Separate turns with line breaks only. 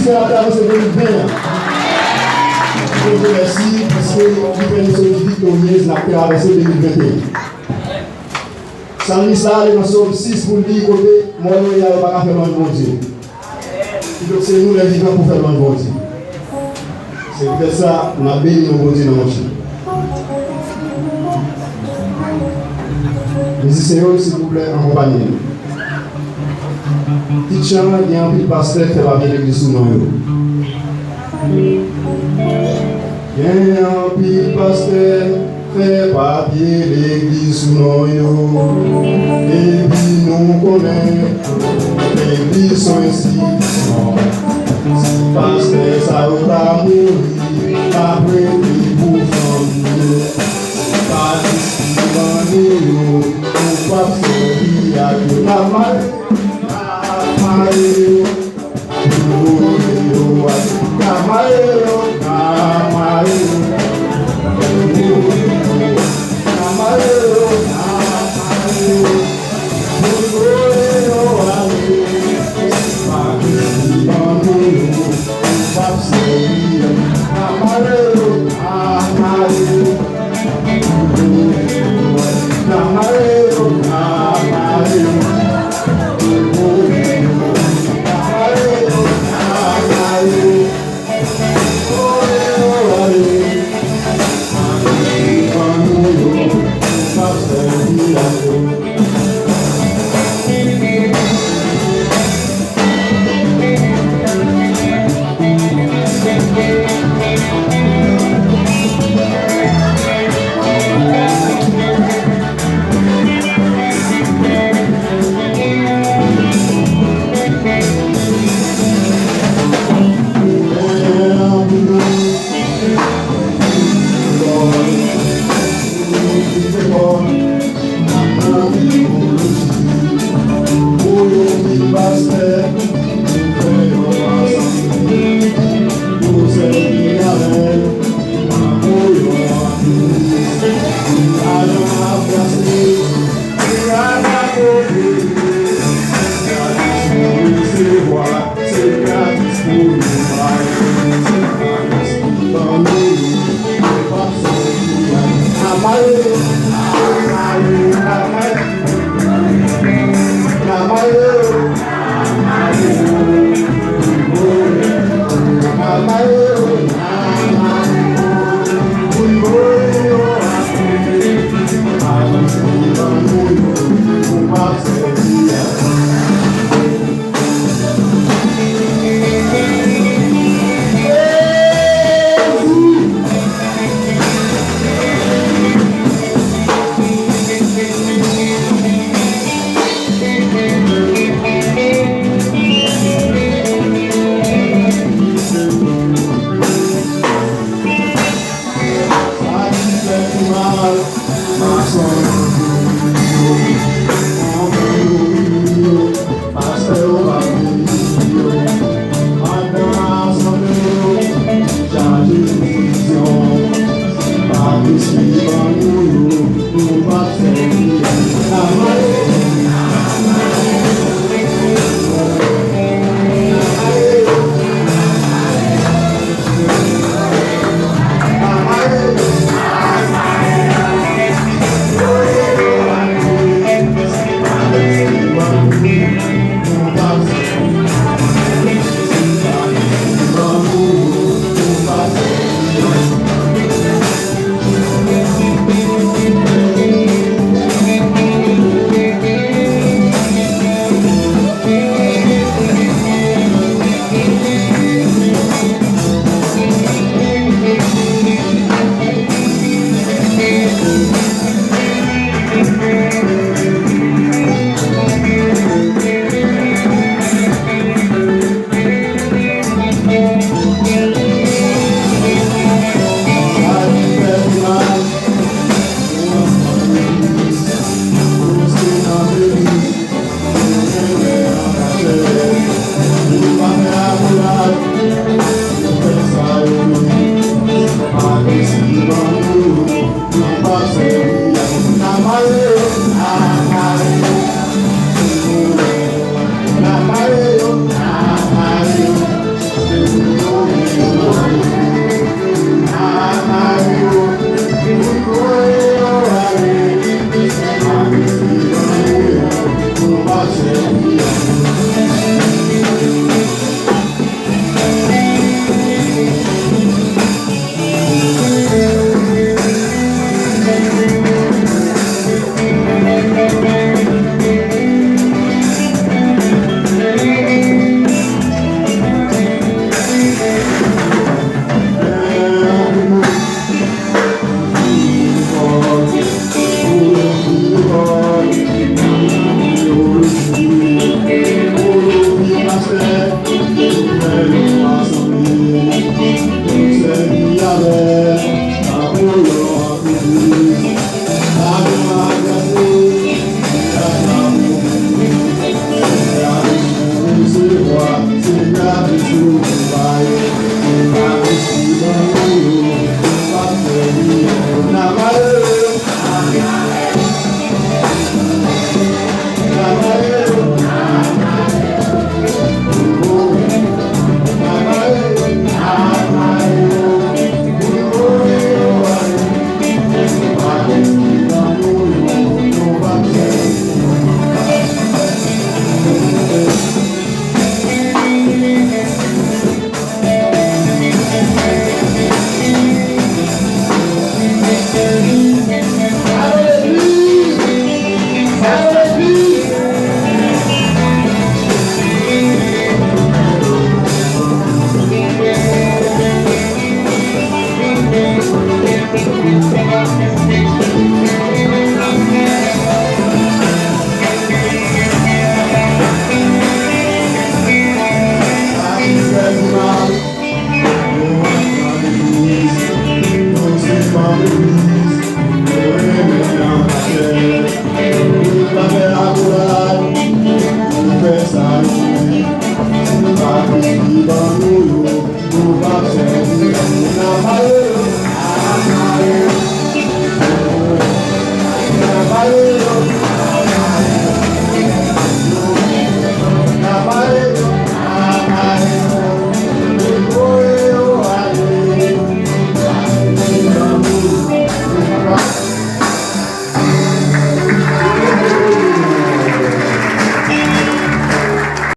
faire la traverse 2020. Je vous remercie parce que vous faites une chose victorieuse la traversée 2021. Salmis là, dans Somme 6 pour dire côté, moi, il n'y a pas qu'à faire loin de bon Dieu. Donc c'est nous les vivants pour faire loin de bon Dieu. C'est pour ça qu'on a béni nos bon Dieu dans notre vie. Musiciens, s'il vous plaît, accompagnez-nous. Petit chant, il y a un petit pasteur qui fait la vie de l'église sous nous. Il y a un petit pasteur fait papier l'église sous nous. Et puis nous connaissons, l'église sont ici. Si pasteur ça va mourir, après il vous famille. Pas ici dans nous, pas sortir à tout la mal. Camarero,